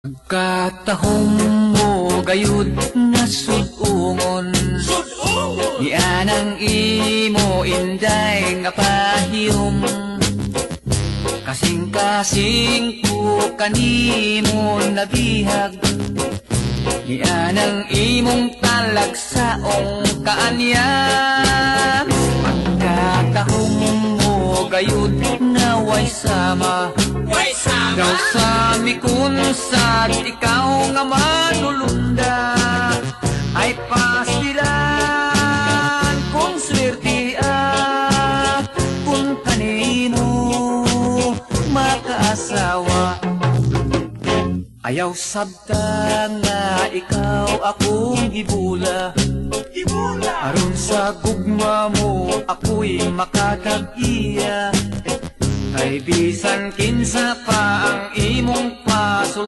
Katahom mo gayud na sudungon, ni anang imo inday nga pahiyom. Kasing-kasing ko kanimo nabihag, ni anang imong talagsaong kaanyam. Pagkatahom mo gayud na way sama, daw sa mikun sad ikaw nga manulunda, ay pastilan kung swerte kung kanimo makaasawa. Ayaw sabta nga ikaw akong gibula, aron sa gugma mo ako'y makatag-iya. Kay bisan kinsa pa ang imong pasul